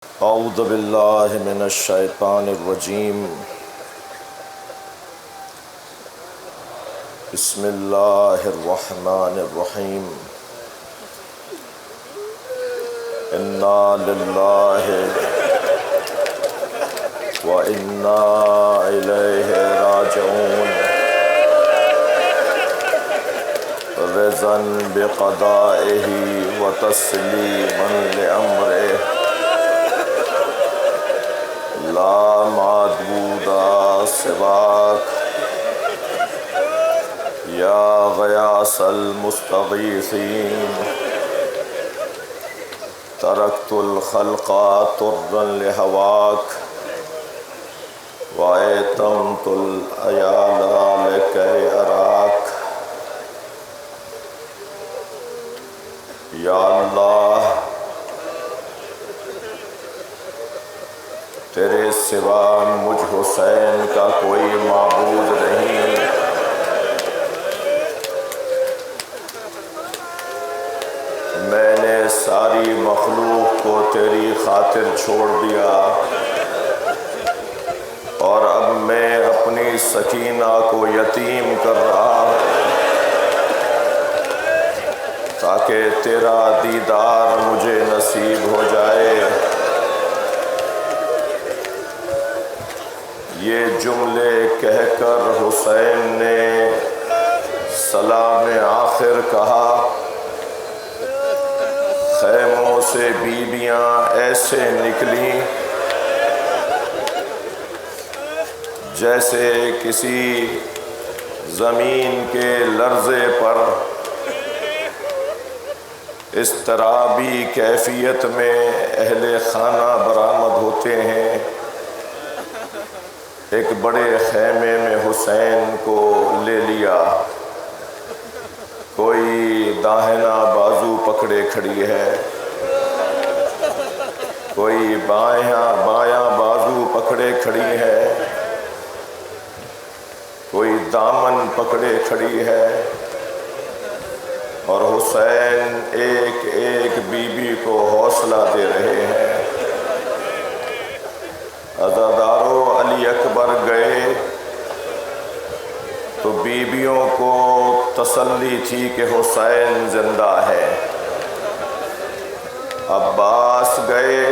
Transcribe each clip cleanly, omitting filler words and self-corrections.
اعوذ باللہ من الشیطان الرجیم بسم اللہ الرحمن الرحیم انا للہ وانا الیہ راجعون رضا بقضائہ وتسلیما لامرہ لا معبود سواک یا غیاث المستغیثین ترکت الخلق طرا لہواک وایتمت العیال لکی اراک یا اللہ تیرے سوا مجھ حسین کا کوئی معبود نہیں، میں نے ساری مخلوق کو تیری خاطر چھوڑ دیا اور اب میں اپنی سکینہ کو یتیم کر رہا ہوں تاکہ تیرا دیدار مجھے نصیب ہو جائے۔ یہ جملے کہہ کر حسین نے سلام آخر کہا۔ خیموں سے بیویاں ایسے نکلیں جیسے کسی زمین کے لرزے پر اضطرابی کیفیت میں اہل خانہ برآمد ہوتے ہیں۔ ایک بڑے خیمے میں حسین کو لے لیا، کوئی داہنا بازو پکڑے کھڑی ہے، کوئی بایاں بازو پکڑے کھڑی ہے، کوئی دامن پکڑے کھڑی ہے، اور حسین ایک ایک بیوی کو حوصلہ دے رہے ہیں۔ عزادارو علی اکبر گئے تو بیویوں کو تسلی تھی کہ حسین زندہ ہے۔ عباس گئے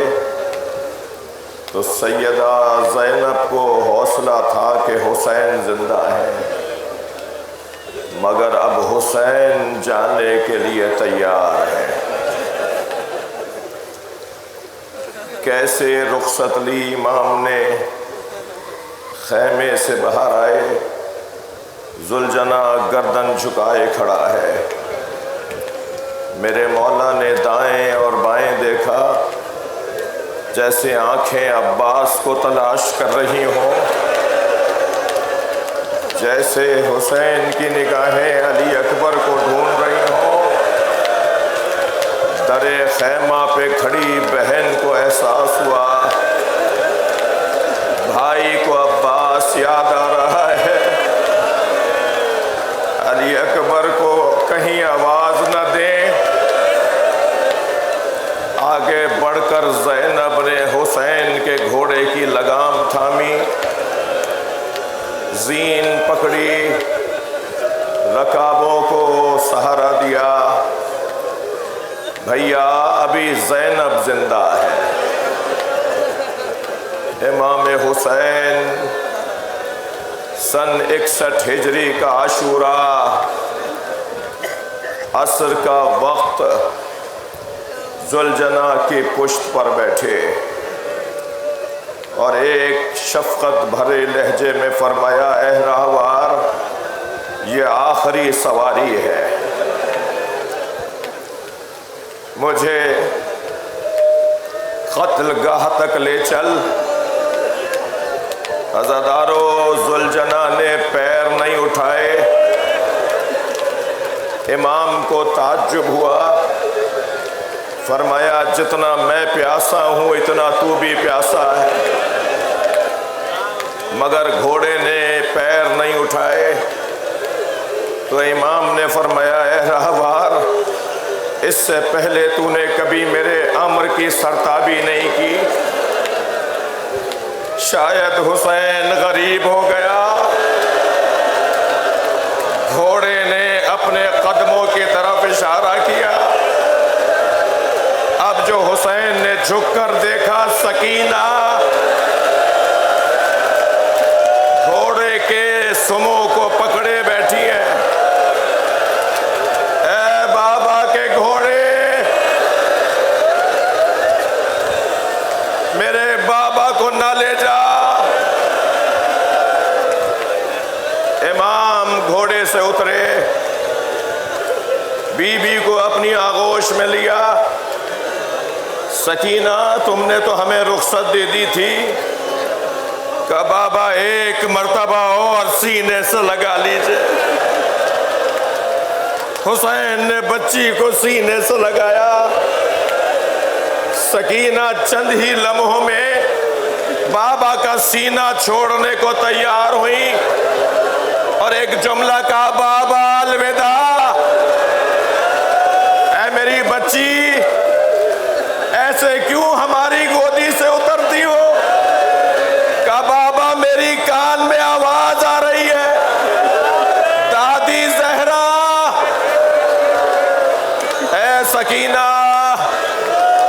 تو سیدہ زینب کو حوصلہ تھا کہ حسین زندہ ہے، مگر اب حسین جانے کے لیے تیار ہے۔ کیسے رخصت لی امام نے، خیمے سے باہر آئے، ذوالجناح گردن جھکائے کھڑا ہے۔ میرے مولا نے دائیں اور بائیں دیکھا جیسے آنکھیں عباس کو تلاش کر رہی ہوں، جیسے حسین کی نگاہیں علی اکبر کو ڈھونڈ رہی ہوں۔ درے خیمہ پہ کھڑی بہن کو احساس ہوا بھائی کو عباس یاد آ رہا ہے۔ علی اکبر کو کہیں آواز نہ دیں۔ آگے بڑھ کر زینب نے حسین کے گھوڑے کی لگام تھامی، زین پکڑی، رکابوں کو سہارا دیا۔ بھیا ابھی زینب زندہ ہے۔ امام حسین سن 61 ہجری کا عاشوراء، عصر کا وقت، ذوالجناح کی پشت پر بیٹھے اور ایک شفقت بھرے لہجے میں فرمایا، اے راہوار یہ آخری سواری ہے، مجھے قتل گاہ تک لے چل۔ عزادارو ذوالجناح نے پیر نہیں اٹھائے۔ امام کو تعجب ہوا، فرمایا جتنا میں پیاسا ہوں اتنا تو بھی پیاسا ہے، مگر گھوڑے نے پیر نہیں اٹھائے۔ تو امام نے فرمایا، اے راہوار اس سے پہلے تو نے کبھی میرے امر کی سرتابی نہیں کی۔ شاید حسین غریب ہو گیا، گھوڑے نے اپنے قدموں کی طرف اشارہ کیا۔ اب جو حسین نے جھک کر دیکھا سکینہ گھوڑے کے سموں کو پکڑے بیٹھی ہے۔ اے بابا کے گھوڑے، میرے بابا کو نہ لے جا۔ امام گھوڑے سے اترے، بی بی کو اپنی آغوش میں لیا۔ سکینہ تم نے تو ہمیں رخصت دے دی تھی کہ بابا ایک مرتبہ اور سینے سے لگا لیجئے۔ حسین نے بچی کو سینے سے لگایا۔ سکینہ چند ہی لمحوں میں بابا کا سینہ چھوڑنے کو تیار ہوئی اور ایک جملہ کہا، بابا الوداع۔ اے میری بچی، ایسے کیوں ہماری گودی سے اترتی ہو؟ کہا بابا میری کان میں آواز آ رہی ہے، دادی زہرا۔ اے سکینہ،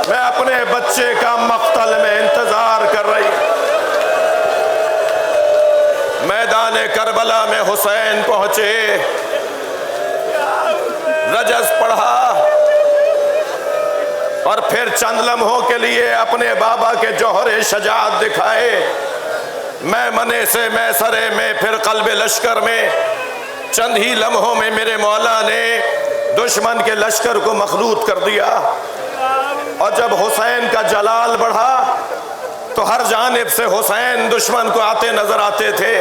میں اپنے بچے کا مقتل میں انتظار کر رہی۔ میدان کربلا میں حسین پہنچے، رجز پڑھا اور پھر چند لمحوں کے لیے اپنے بابا کے جوہر شجاعت دکھائے۔ میمنے سے میسرے میں پھر قلب لشکر میں چند ہی لمحوں میں میرے مولا نے دشمن کے لشکر کو مخلوط کر دیا۔ اور جب حسین کا جلال بڑھا تو ہر جانب سے حسین دشمن کو آتے نظر آتے تھے۔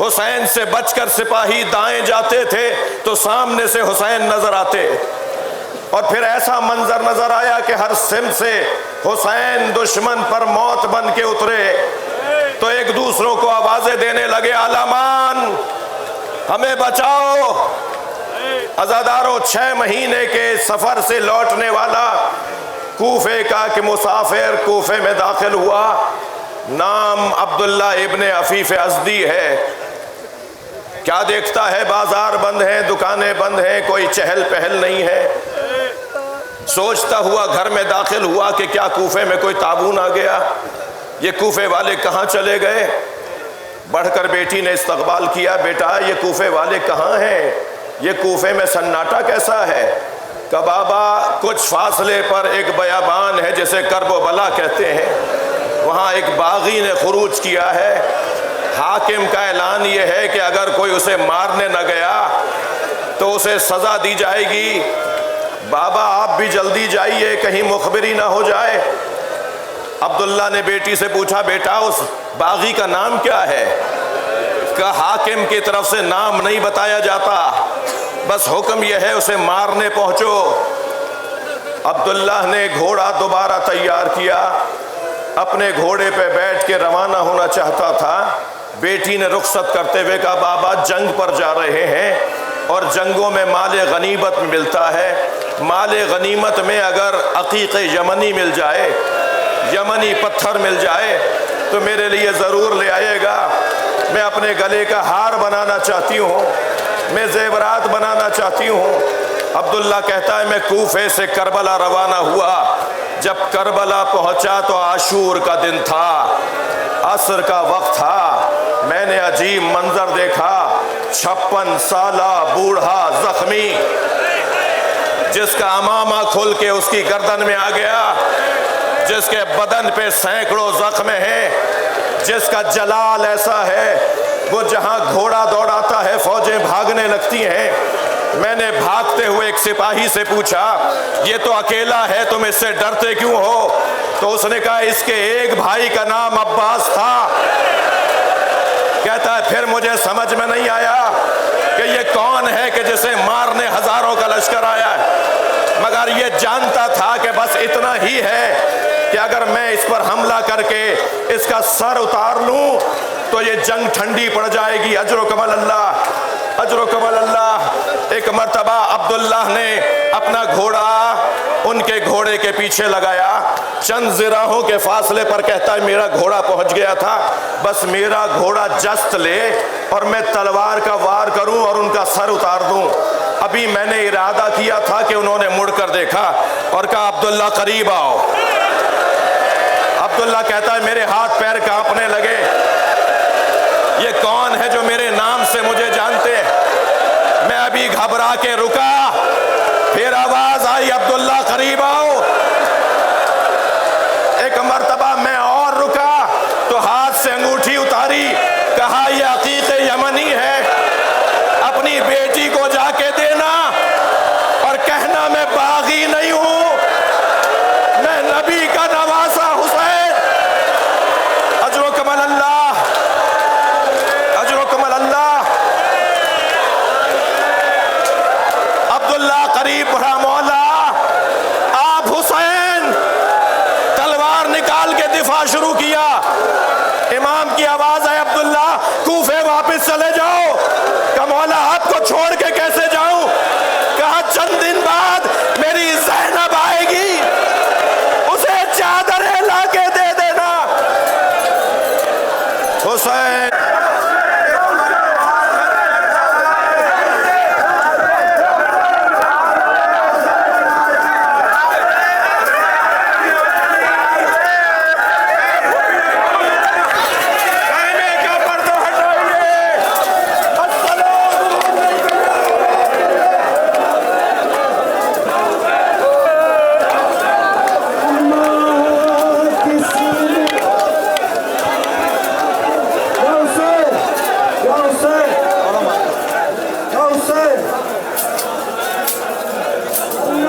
حسین سے بچ کر سپاہی دائیں جاتے تھے تو سامنے سے حسین نظر آتے، اور پھر ایسا منظر نظر آیا کہ ہر سمت سے حسین دشمن پر موت بن کے اترے تو ایک دوسروں کو آوازیں دینے لگے، عالمان ہمیں بچاؤ۔ عزادارو 6 مہینے کے سفر سے لوٹنے والا کوفے کا کہ مسافر کوفے میں داخل ہوا، نام عبداللہ ابن عفیف ازدی ہے۔ کیا دیکھتا ہے بازار بند ہیں، دکانیں بند ہیں، کوئی چہل پہل نہیں ہے۔ سوچتا ہوا گھر میں داخل ہوا کہ کیا کوفے میں کوئی تعاون آ گیا، یہ کوفے والے کہاں چلے گئے؟ بڑھ کر بیٹی نے استقبال کیا، بیٹا یہ کوفے والے کہاں ہیں؟ یہ کوفے میں سناٹا کیسا ہے؟ کہ بابا کچھ فاصلے پر ایک بیابان ہے جسے کرب و بلا کہتے ہیں، وہاں ایک باغی نے خروج کیا ہے۔ حاکم کا اعلان یہ ہے کہ اگر کوئی اسے مارنے نہ گیا تو اسے سزا دی جائے گی۔ بابا آپ بھی جلدی جائیے کہیں مخبری نہ ہو جائے۔ عبداللہ نے بیٹی سے پوچھا، بیٹا اس باغی کا نام کیا ہے؟ کہ حاکم کی طرف سے نام نہیں بتایا جاتا، بس حکم یہ ہے اسے مارنے پہنچو۔ عبداللہ نے گھوڑا دوبارہ تیار کیا، اپنے گھوڑے پہ بیٹھ کے روانہ ہونا چاہتا تھا۔ بیٹی نے رخصت کرتے ہوئے کہا، بابا جنگ پر جا رہے ہیں اور جنگوں میں مال غنیمت ملتا ہے، مال غنیمت میں اگر عقیق یمنی مل جائے، یمنی پتھر مل جائے تو میرے لیے ضرور لے آئے گا۔ میں اپنے گلے کا ہار بنانا چاہتی ہوں، میں زیورات بنانا چاہتی ہوں۔ عبداللہ کہتا ہے میں کوفے سے کربلا روانہ ہوا، جب کربلا پہنچا تو عاشور کا دن تھا، عصر کا وقت تھا۔ میں نے عجیب منظر دیکھا، 56 سالہ بوڑھا زخمی جس کا امامہ کھل کے اس کی گردن میں آ گیا، جس کے بدن پہ سینکڑوں زخم ہیں، جس کا جلال ایسا ہے وہ جہاں گھوڑا دوڑاتا ہے فوجیں بھاگنے لگتی ہیں۔ میں نے بھاگتے ہوئے ایک سپاہی سے پوچھا، یہ تو اکیلا ہے، تم اس سے ڈرتے کیوں ہو؟ تو اس نے کہا اس کے ایک بھائی کا نام عباس تھا۔ کہتا ہے پھر مجھے سمجھ میں نہیں آیا کہ یہ کون ہے کہ جسے مارنے ہزاروں کا لشکر آیا ہے، مگر یہ جانتا تھا کہ بس اتنا ہی ہے کہ اگر میں اس پر حملہ کر کے اس کا سر اتار لوں تو یہ جنگ ٹھنڈی پڑ جائے گی۔ اجر و کمال اللہ، اجر و کمال اللہ۔ ایک مرتبہ عبداللہ نے اپنا گھوڑا ان کے گھوڑے کے پیچھے لگایا، چند ذراعوں کے فاصلے پر کہتا ہے میرا گھوڑا پہنچ گیا تھا، بس میرا گھوڑا جست لے اور میں تلوار کا وار کروں اور ان کا سر اتار دوں۔ ابھی میں نے ارادہ کیا تھا کہ انہوں نے مڑ کر دیکھا اور کہا عبداللہ قریب آؤ۔ عبداللہ کہتا ہے میرے ہاتھ پیر کانپنے لگے، یہ کون ہے جو میرے نام سے مجھے جانتے؟ میں ابھی گھبرا کے رکا، پھر آواز آئی عبداللہ قریب آؤ۔ ایک مرتبہ میں اور رکا تو ہاتھ سے انگوٹھی اتاری، کہا یہ عقیق یمنی ہے، اپنی بیٹی کو جا کے دینا اور کہنا میں باغی نہیں ہوں، میں نبی کا نواسا حسین۔ اجرکم اللہ، اجرکم اللہ۔ عبداللہ قریب بڑھا، مولا آپ حسین، تلوار نکال کے دفاع شروع کیا۔ امام کی آواز ہے عبداللہ کوفے واپس چلے جاؤ۔ کہ مولا آپ کو چھوڑ کے کیسے جاؤں؟ کہا چند دن بعد میری زینب آئے گی، اسے چادریں لا کے دے دینا۔ حسین